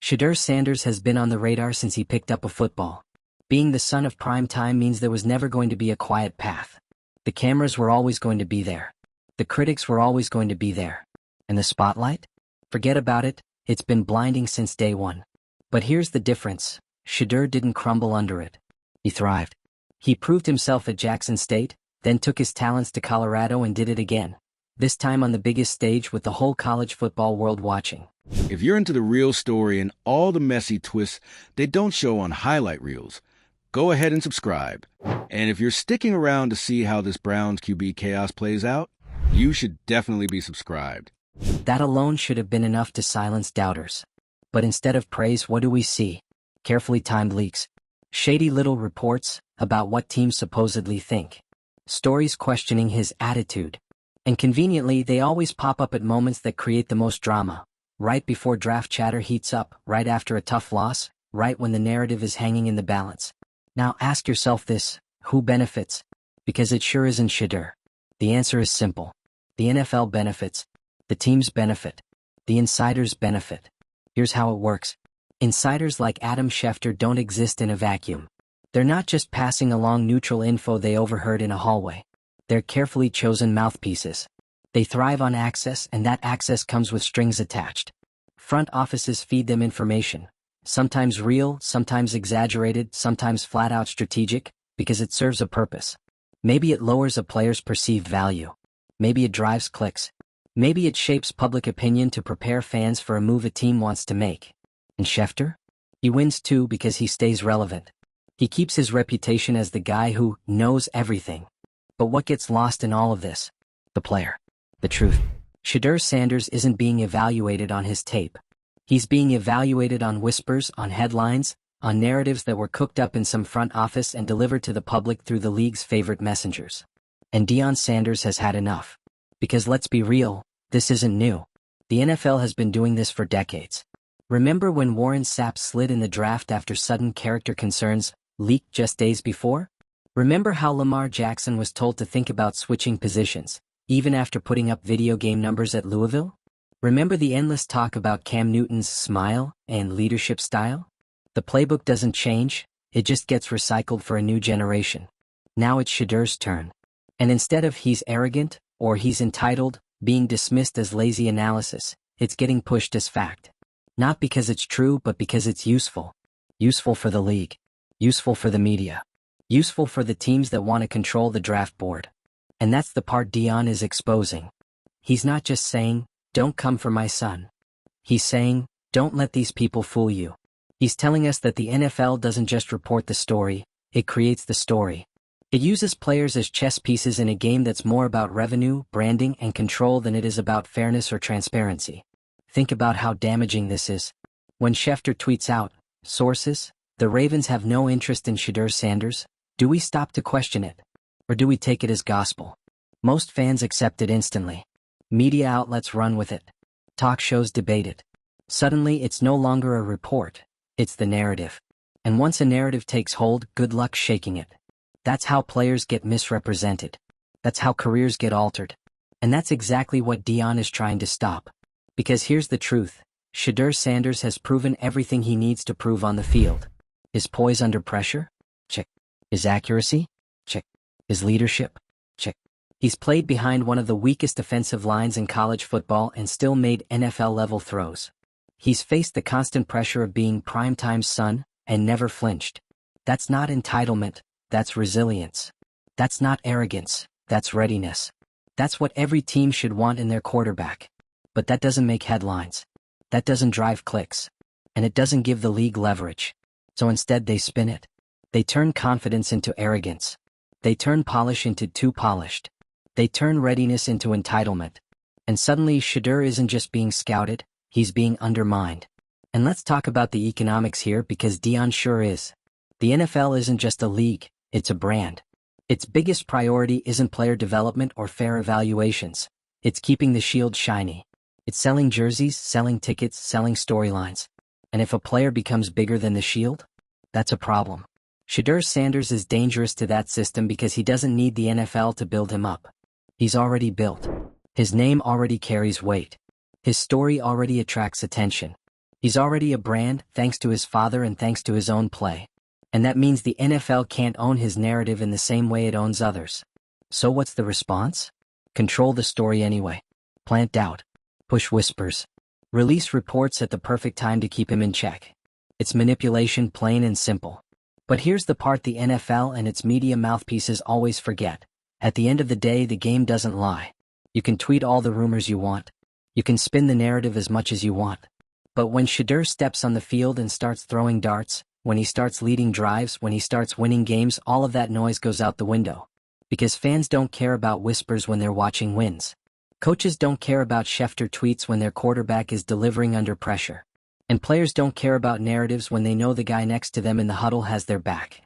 Shedeur Sanders has been on the radar since he picked up a football. Being the son of prime time means there was never going to be a quiet path. The cameras were always going to be there. The critics were always going to be there. And the spotlight? Forget about it, it's been blinding since day one. But here's the difference. Shedeur didn't crumble under it. He thrived. He proved himself at Jackson State, then took his talents to Colorado and did it again. This time on the biggest stage with the whole college football world watching. If you're into the real story and all the messy twists they don't show on highlight reels, go ahead and subscribe. And if you're sticking around to see how this Browns QB chaos plays out, you should definitely be subscribed. That alone should have been enough to silence doubters. But instead of praise, what do we see? Carefully timed leaks. Shady little reports about what teams supposedly think. Stories questioning his attitude. And conveniently, they always pop up at moments that create the most drama. Right before draft chatter heats up, right after a tough loss, right when the narrative is hanging in the balance. Now ask yourself this, who benefits? Because it sure isn't Shedeur. The answer is simple. The NFL benefits. The teams benefit. The insiders benefit. Here's how it works. Insiders like Adam Schefter don't exist in a vacuum. They're not just passing along neutral info they overheard in a hallway. They're carefully chosen mouthpieces. They thrive on access, and that access comes with strings attached. Front offices feed them information. Sometimes real, sometimes exaggerated, sometimes flat-out strategic, because it serves a purpose. Maybe it lowers a player's perceived value. Maybe it drives clicks. Maybe it shapes public opinion to prepare fans for a move a team wants to make. And Schefter? He wins too because he stays relevant. He keeps his reputation as the guy who knows everything. But what gets lost in all of this? The player. The truth. Shedeur Sanders isn't being evaluated on his tape. He's being evaluated on whispers, on headlines, on narratives that were cooked up in some front office and delivered to the public through the league's favorite messengers. And Deion Sanders has had enough. Because let's be real, this isn't new. The NFL has been doing this for decades. Remember when Warren Sapp slid in the draft after sudden character concerns leaked just days before? Remember how Lamar Jackson was told to think about switching positions, even after putting up video game numbers at Louisville? Remember the endless talk about Cam Newton's smile and leadership style? The playbook doesn't change, it just gets recycled for a new generation. Now it's Shedeur's turn. And instead of he's arrogant, or he's entitled, being dismissed as lazy analysis, it's getting pushed as fact. Not because it's true, but because it's useful. Useful for the league. Useful for the media. Useful for the teams that want to control the draft board. And that's the part Deion is exposing. He's not just saying, don't come for my son. He's saying, don't let these people fool you. He's telling us that the NFL doesn't just report the story, it creates the story. It uses players as chess pieces in a game that's more about revenue, branding, and control than it is about fairness or transparency. Think about how damaging this is. When Schefter tweets out, sources, the Ravens have no interest in Shedeur Sanders, do we stop to question it? Or do we take it as gospel? Most fans accept it instantly. Media outlets run with it. Talk shows debate it. Suddenly it's no longer a report, it's the narrative. And once a narrative takes hold, good luck shaking it. That's how players get misrepresented. That's how careers get altered. And that's exactly what Deion is trying to stop. Because here's the truth. Shedeur Sanders has proven everything he needs to prove on the field. His poise under pressure? Check. His accuracy? Check. His leadership? Check. He's played behind one of the weakest defensive lines in college football and still made NFL-level throws. He's faced the constant pressure of being primetime's son and never flinched. That's not entitlement, that's resilience. That's not arrogance, that's readiness. That's what every team should want in their quarterback. But that doesn't make headlines. That doesn't drive clicks. And it doesn't give the league leverage. So instead they spin it. They turn confidence into arrogance. They turn polish into too polished. They turn readiness into entitlement. And suddenly Shedeur isn't just being scouted, he's being undermined. And let's talk about the economics here because Deion sure is. The NFL isn't just a league, it's a brand. Its biggest priority isn't player development or fair evaluations. It's keeping the shield shiny. It's selling jerseys, selling tickets, selling storylines. And if a player becomes bigger than the shield, that's a problem. Shedeur Sanders is dangerous to that system because he doesn't need the NFL to build him up. He's already built. His name already carries weight. His story already attracts attention. He's already a brand, thanks to his father and thanks to his own play. And that means the NFL can't own his narrative in the same way it owns others. So what's the response? Control the story anyway. Plant doubt. Push whispers. Release reports at the perfect time to keep him in check. It's manipulation, plain and simple. But here's the part the NFL and its media mouthpieces always forget. At the end of the day, the game doesn't lie. You can tweet all the rumors you want. You can spin the narrative as much as you want. But when Shedeur steps on the field and starts throwing darts, when he starts leading drives, when he starts winning games, all of that noise goes out the window. Because fans don't care about whispers when they're watching wins. Coaches don't care about Schefter tweets when their quarterback is delivering under pressure. And players don't care about narratives when they know the guy next to them in the huddle has their back.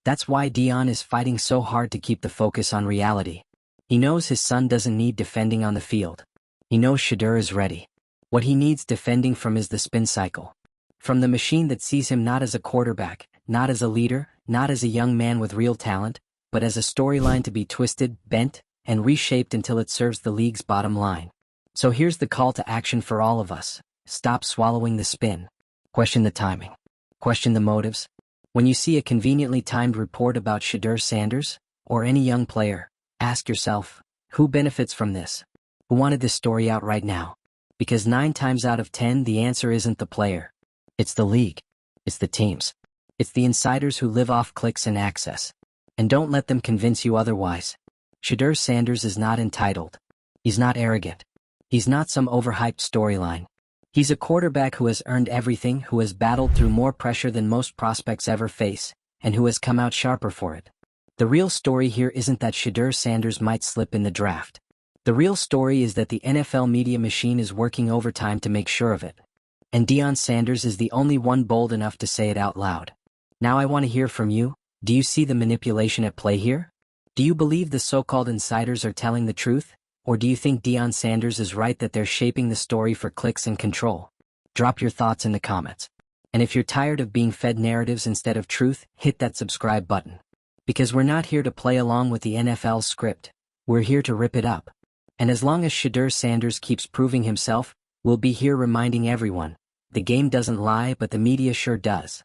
That's why Deion is fighting so hard to keep the focus on reality. He knows his son doesn't need defending on the field. He knows Shedeur is ready. What he needs defending from is the spin cycle. From the machine that sees him not as a quarterback, not as a leader, not as a young man with real talent, but as a storyline to be twisted, bent, and reshaped until it serves the league's bottom line. So here's the call to action for all of us. Stop swallowing the spin. Question the timing. Question the motives. When you see a conveniently timed report about Shedeur Sanders, or any young player, ask yourself, who benefits from this? Who wanted this story out right now? Because 9 times out of 10 the answer isn't the player. It's the league. It's the teams. It's the insiders who live off clicks and access. And don't let them convince you otherwise. Shedeur Sanders is not entitled. He's not arrogant. He's not some overhyped storyline. He's a quarterback who has earned everything, who has battled through more pressure than most prospects ever face, and who has come out sharper for it. The real story here isn't that Shedeur Sanders might slip in the draft. The real story is that the NFL media machine is working overtime to make sure of it. And Deion Sanders is the only one bold enough to say it out loud. Now I want to hear from you. Do you see the manipulation at play here? Do you believe the so-called insiders are telling the truth? Or do you think Deion Sanders is right that they're shaping the story for clicks and control? Drop your thoughts in the comments. And if you're tired of being fed narratives instead of truth, hit that subscribe button. Because we're not here to play along with the NFL script. We're here to rip it up. And as long as Shedeur Sanders keeps proving himself, we'll be here reminding everyone. The game doesn't lie, but the media sure does.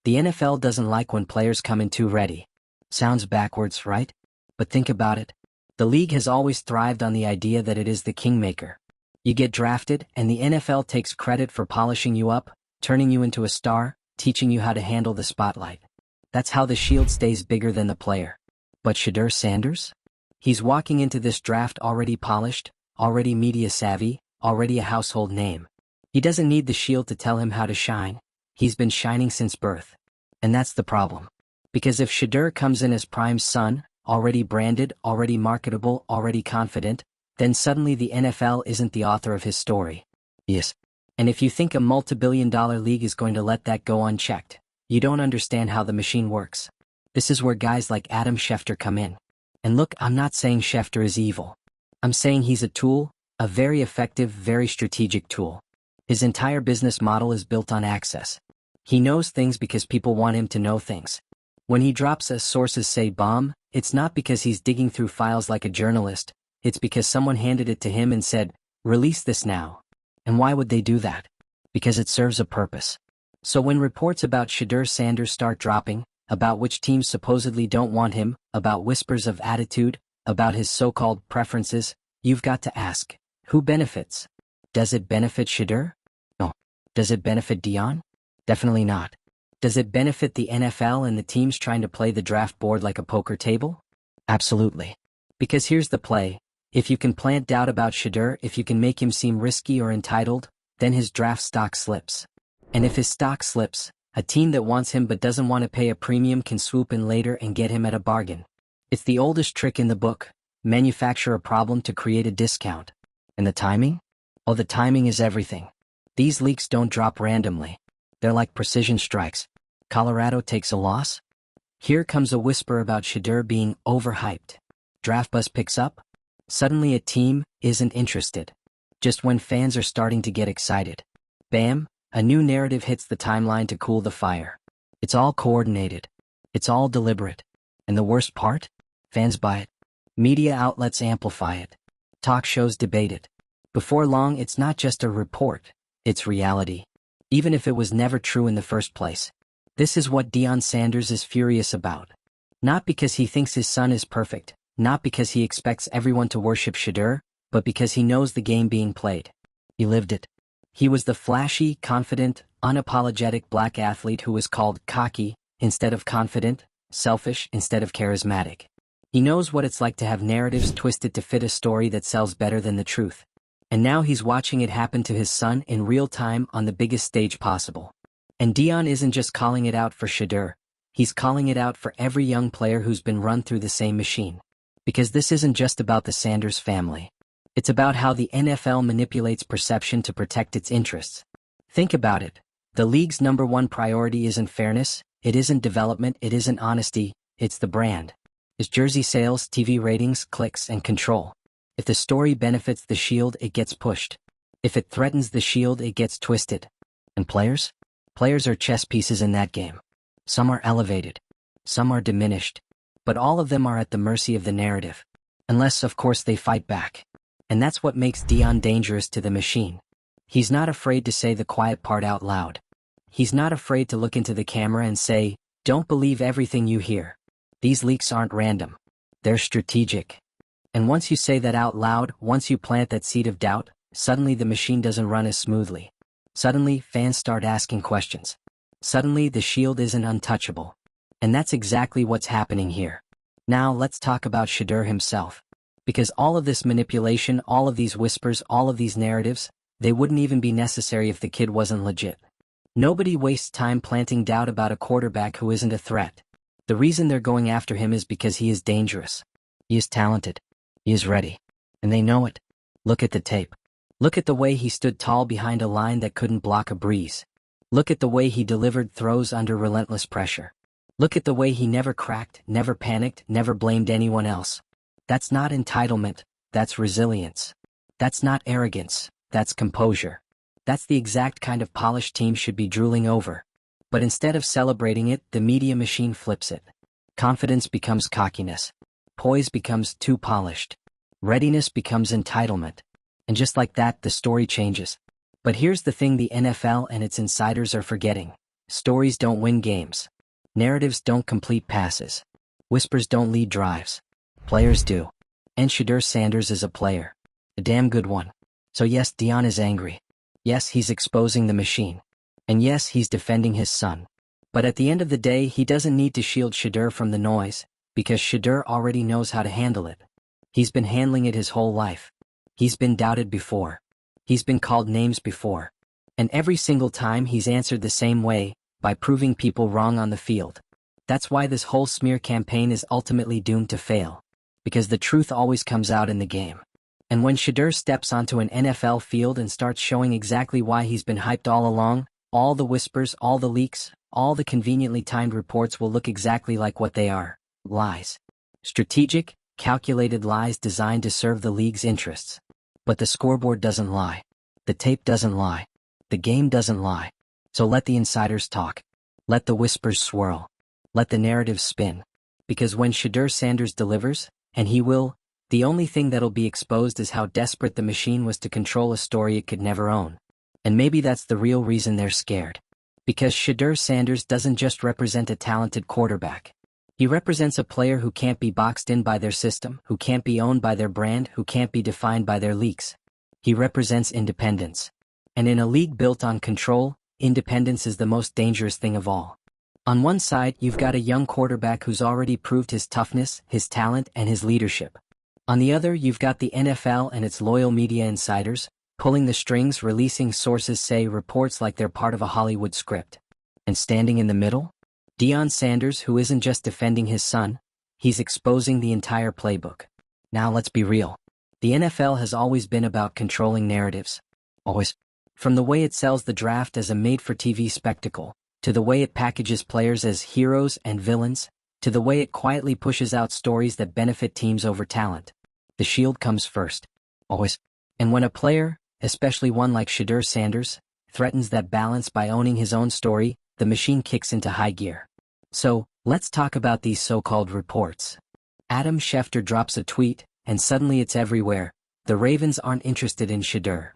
The NFL doesn't like when players come in too ready. Sounds backwards, right? But think about it. The league has always thrived on the idea that it is the kingmaker. You get drafted, and the NFL takes credit for polishing you up, turning you into a star, teaching you how to handle the spotlight. That's how the shield stays bigger than the player. But Shedeur Sanders? He's walking into this draft already polished, already media savvy, already a household name. He doesn't need the shield to tell him how to shine. He's been shining since birth. And that's the problem. Because if Shedeur comes in as Prime's son, already branded, already marketable, already confident, then suddenly the NFL isn't the author of his story. Yes. And if you think a multi-billion-dollar league is going to let that go unchecked, you don't understand how the machine works. This is where guys like Adam Schefter come in. And look, I'm not saying Schefter is evil. I'm saying he's a tool, a very effective, very strategic tool. His entire business model is built on access. He knows things because people want him to know things. When he drops a sources say bomb, it's not because he's digging through files like a journalist, it's because someone handed it to him and said, release this now. And why would they do that? Because it serves a purpose. So when reports about Shedeur Sanders start dropping, about which teams supposedly don't want him, about whispers of attitude, about his so-called preferences, you've got to ask, who benefits? Does it benefit Shedeur? No. Does it benefit Deion? Definitely not. Does it benefit the NFL and the teams trying to play the draft board like a poker table? Absolutely. Because here's the play. If you can plant doubt about Shedeur, if you can make him seem risky or entitled, then his draft stock slips. And if his stock slips, a team that wants him but doesn't want to pay a premium can swoop in later and get him at a bargain. It's the oldest trick in the book. Manufacture a problem to create a discount. And the timing? Oh, the timing is everything. These leaks don't drop randomly. They're like precision strikes. Colorado takes a loss. Here comes a whisper about Shedeur being overhyped. Draft buzz picks up. Suddenly a team isn't interested. Just when fans are starting to get excited. Bam, a new narrative hits the timeline to cool the fire. It's all coordinated. It's all deliberate. And the worst part? Fans buy it. Media outlets amplify it. Talk shows debate it. Before long, it's not just a report. It's reality. even if it was never true in the first place. This is what Deion Sanders is furious about. Not because he thinks his son is perfect, not because he expects everyone to worship Shedeur, but because he knows the game being played. He lived it. He was the flashy, confident, unapologetic black athlete who was called cocky instead of confident, selfish instead of charismatic. He knows what it's like to have narratives twisted to fit a story that sells better than the truth. And now he's watching it happen to his son in real time on the biggest stage possible. And Deion isn't just calling it out for Shedeur, he's calling it out for every young player who's been run through the same machine. Because this isn't just about the Sanders family. It's about how the NFL manipulates perception to protect its interests. Think about it. The league's #1 priority isn't fairness, it isn't development, it isn't honesty, it's the brand. It's jersey sales, TV ratings, clicks, and control. If the story benefits the Shield, it gets pushed. If it threatens the Shield, it gets twisted. And players? Players are chess pieces in that game. Some are elevated. Some are diminished. But all of them are at the mercy of the narrative. Unless, of course, they fight back. And that's what makes Deion dangerous to the machine. He's not afraid to say the quiet part out loud. He's not afraid to look into the camera and say, "Don't believe everything you hear. These leaks aren't random. They're strategic." And once you say that out loud, once you plant that seed of doubt, suddenly the machine doesn't run as smoothly. Suddenly, fans start asking questions. Suddenly, the Shield isn't untouchable. And that's exactly what's happening here. Now, let's talk about Shedeur himself. Because all of this manipulation, all of these whispers, all of these narratives, they wouldn't even be necessary if the kid wasn't legit. Nobody wastes time planting doubt about a quarterback who isn't a threat. The reason they're going after him is because he is dangerous. He is talented. He is ready. And they know it. Look at the tape. Look at the way he stood tall behind a line that couldn't block a breeze. Look at the way he delivered throws under relentless pressure. Look at the way he never cracked, never panicked, never blamed anyone else. That's not entitlement, that's resilience. That's not arrogance, that's composure. That's the exact kind of polished team should be drooling over. But instead of celebrating it, the media machine flips it. Confidence becomes cockiness. Poise becomes too polished. Readiness becomes entitlement. And just like that, the story changes. But here's the thing the NFL and its insiders are forgetting. Stories don't win games. Narratives don't complete passes. Whispers don't lead drives. Players do. And Shedeur Sanders is a player. A damn good one. So yes, Deion is angry. Yes, he's exposing the machine. And yes, he's defending his son. But at the end of the day, he doesn't need to shield Shedeur from the noise, because Shedeur already knows how to handle it. He's been handling it his whole life. He's been doubted before. He's been called names before. And every single time he's answered the same way, by proving people wrong on the field. That's why this whole smear campaign is ultimately doomed to fail. Because the truth always comes out in the game. And when Shedeur steps onto an NFL field and starts showing exactly why he's been hyped all along, all the whispers, all the leaks, all the conveniently timed reports will look exactly like what they are: lies. Strategic, calculated lies designed to serve the league's interests. But the scoreboard doesn't lie. The tape doesn't lie. The game doesn't lie. So let the insiders talk. Let the whispers swirl. Let the narrative spin. Because when Shedeur Sanders delivers, and he will, the only thing that'll be exposed is how desperate the machine was to control a story it could never own. And maybe that's the real reason they're scared. Because Shedeur Sanders doesn't just represent a talented quarterback. He represents a player who can't be boxed in by their system, who can't be owned by their brand, who can't be defined by their leaks. He represents independence. And in a league built on control, independence is the most dangerous thing of all. On one side, you've got a young quarterback who's already proved his toughness, his talent, and his leadership. On the other, you've got the NFL and its loyal media insiders, pulling the strings, releasing sources say reports like they're part of a Hollywood script. And standing in the middle? Deion Sanders, who isn't just defending his son, he's exposing the entire playbook. Now let's be real. The NFL has always been about controlling narratives. Always. From the way it sells the draft as a made-for-TV spectacle, to the way it packages players as heroes and villains, to the way it quietly pushes out stories that benefit teams over talent. The Shield comes first. Always. And when a player, especially one like Shedeur Sanders, threatens that balance by owning his own story, the machine kicks into high gear. So, let's talk about these so-called reports. Adam Schefter drops a tweet, and suddenly it's everywhere. The Ravens aren't interested in Shedeur.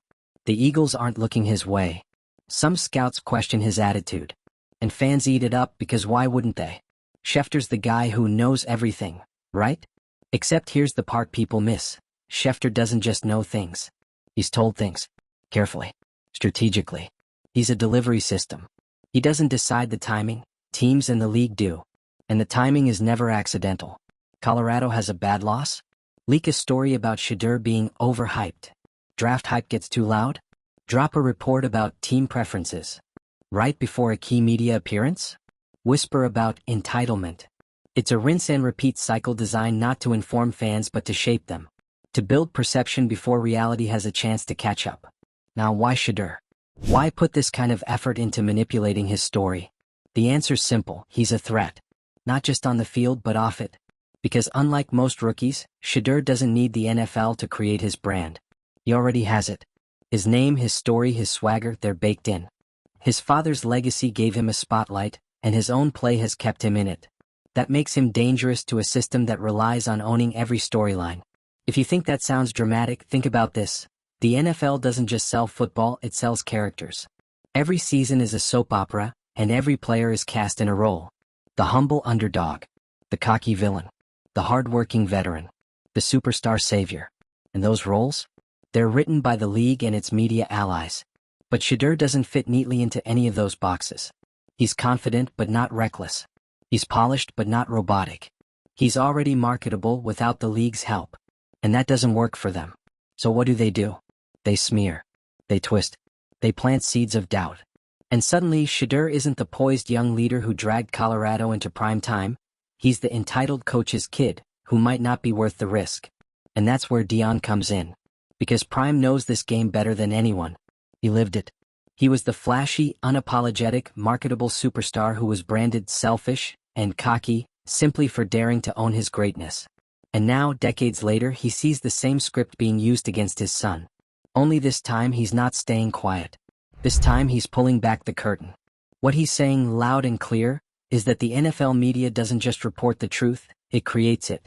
The Eagles aren't looking his way. Some scouts question his attitude. And fans eat it up because why wouldn't they? Schefter's the guy who knows everything, right? Except here's the part people miss. Shefter doesn't just know things. He's told things. Carefully. Strategically. He's a delivery system. He doesn't decide the timing, teams in the league do. And the timing is never accidental. Colorado has a bad loss? Leak a story about Shedeur being overhyped. Draft hype gets too loud? Drop a report about team preferences. Right before a key media appearance? Whisper about entitlement. It's a rinse and repeat cycle designed not to inform fans but to shape them. To build perception before reality has a chance to catch up. Now why Shedeur? Why put this kind of effort into manipulating his story? The answer's simple, he's a threat. Not just on the field but off it. Because unlike most rookies, Shedeur doesn't need the NFL to create his brand. He already has it. His name, his story, his swagger, they're baked in. His father's legacy gave him a spotlight, and his own play has kept him in it. That makes him dangerous to a system that relies on owning every storyline. If you think that sounds dramatic, think about this. The NFL doesn't just sell football, it sells characters. Every season is a soap opera, and every player is cast in a role. The humble underdog. The cocky villain. The hard-working veteran. The superstar savior. And those roles? They're written by the league and its media allies. But Shedeur doesn't fit neatly into any of those boxes. He's confident but not reckless. He's polished but not robotic. He's already marketable without the league's help. And that doesn't work for them. So what do? They smear. They twist. They plant seeds of doubt. And suddenly Shedeur isn't the poised young leader who dragged Colorado into prime time. He's the entitled coach's kid, who might not be worth the risk. And that's where Deion comes in. Because Prime knows this game better than anyone. He lived it. He was the flashy, unapologetic, marketable superstar who was branded selfish and cocky, simply for daring to own his greatness. And now, decades later, he sees the same script being used against his son. Only this time he's not staying quiet. This time he's pulling back the curtain. What he's saying loud and clear is that the NFL media doesn't just report the truth, it creates it.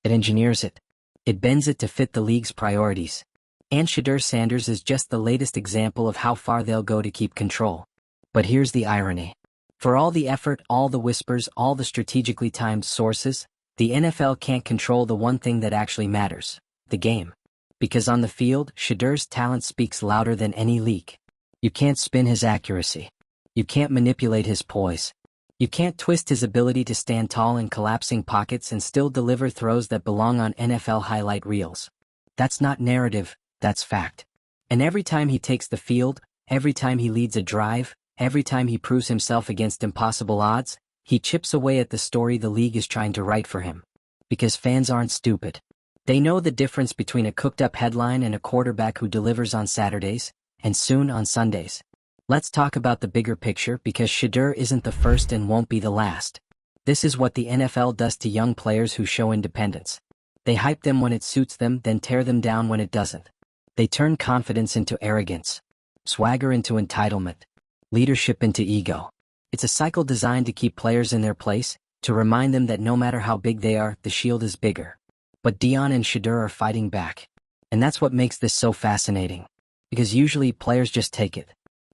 It engineers it. It bends it to fit the league's priorities. And Shedeur Sanders is just the latest example of how far they'll go to keep control. But here's the irony. For all the effort, all the whispers, all the strategically timed sources, the NFL can't control the one thing that actually matters, the game. Because on the field, Shedeur's talent speaks louder than any leak. You can't spin his accuracy. You can't manipulate his poise. You can't twist his ability to stand tall in collapsing pockets and still deliver throws that belong on NFL highlight reels. That's not narrative, that's fact. And every time he takes the field, every time he leads a drive, every time he proves himself against impossible odds, he chips away at the story the league is trying to write for him. Because fans aren't stupid. They know the difference between a cooked-up headline and a quarterback who delivers on Saturdays, and soon on Sundays. Let's talk about the bigger picture because Shedeur isn't the first and won't be the last. This is what the NFL does to young players who show independence. They hype them when it suits them, then tear them down when it doesn't. They turn confidence into arrogance, swagger into entitlement, leadership into ego. It's a cycle designed to keep players in their place, to remind them that no matter how big they are, the shield is bigger. But Deion and Shedeur are fighting back. And that's what makes this so fascinating. Because usually players just take it.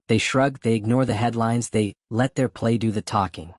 They shrug, they ignore the headlines, they let their play do the talking.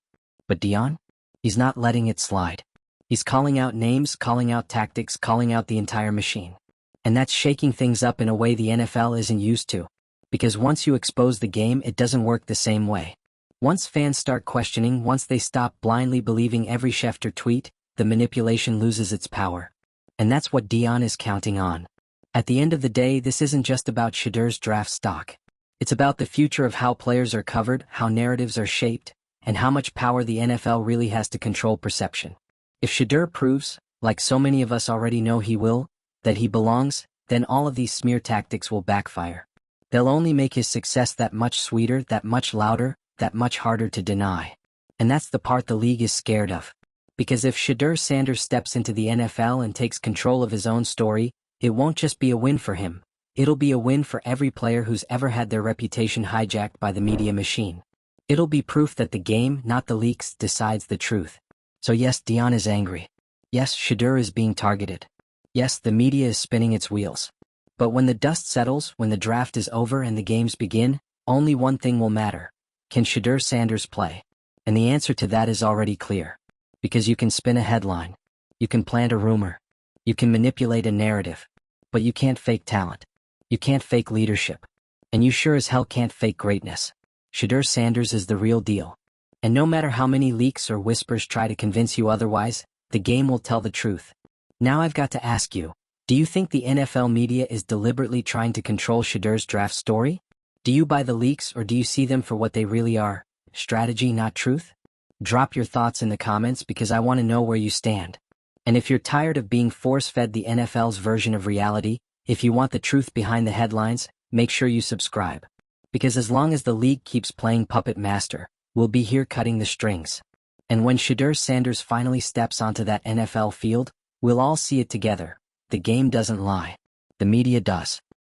But Deion? He's not letting it slide. He's calling out names, calling out tactics, calling out the entire machine. And that's shaking things up in a way the NFL isn't used to. Because once you expose the game, it doesn't work the same way. Once fans start questioning, once they stop blindly believing every Schefter tweet, the manipulation loses its power. And that's what Deion is counting on. At the end of the day, this isn't just about Shedeur's draft stock. It's about the future of how players are covered, how narratives are shaped, and how much power the NFL really has to control perception. If Shedeur proves, like so many of us already know he will, that he belongs, then all of these smear tactics will backfire. They'll only make his success that much sweeter, that much louder, that much harder to deny. And that's the part the league is scared of. Because if Shedeur Sanders steps into the NFL and takes control of his own story, it won't just be a win for him. It'll be a win for every player who's ever had their reputation hijacked by the media machine. It'll be proof that the game, not the leaks, decides the truth. So yes, Deion is angry. Yes, Shedeur is being targeted. Yes, the media is spinning its wheels. But when the dust settles, when the draft is over and the games begin, Only one thing will matter. Can Shedeur Sanders play? And the answer to that is already clear. Because you can spin a headline. You can plant a rumor. You can manipulate a narrative. But you can't fake talent. You can't fake leadership. And you sure as hell can't fake greatness. Shedeur Sanders is the real deal. And no matter how many leaks or whispers try to convince you otherwise, the game will tell the truth. Now I've got to ask you, do you think the NFL media is deliberately trying to control Shedeur's draft story? Do you buy the leaks or do you see them for what they really are? Strategy, not truth? Drop your thoughts in the comments because I want to know where you stand. And if you're tired of being force-fed the NFL's version of reality, if you want the truth behind the headlines, make sure you subscribe. Because as long as the league keeps playing puppet master, we'll be here cutting the strings. And when Shedeur Sanders finally steps onto that NFL field, we'll all see it together. The game doesn't lie. The media does.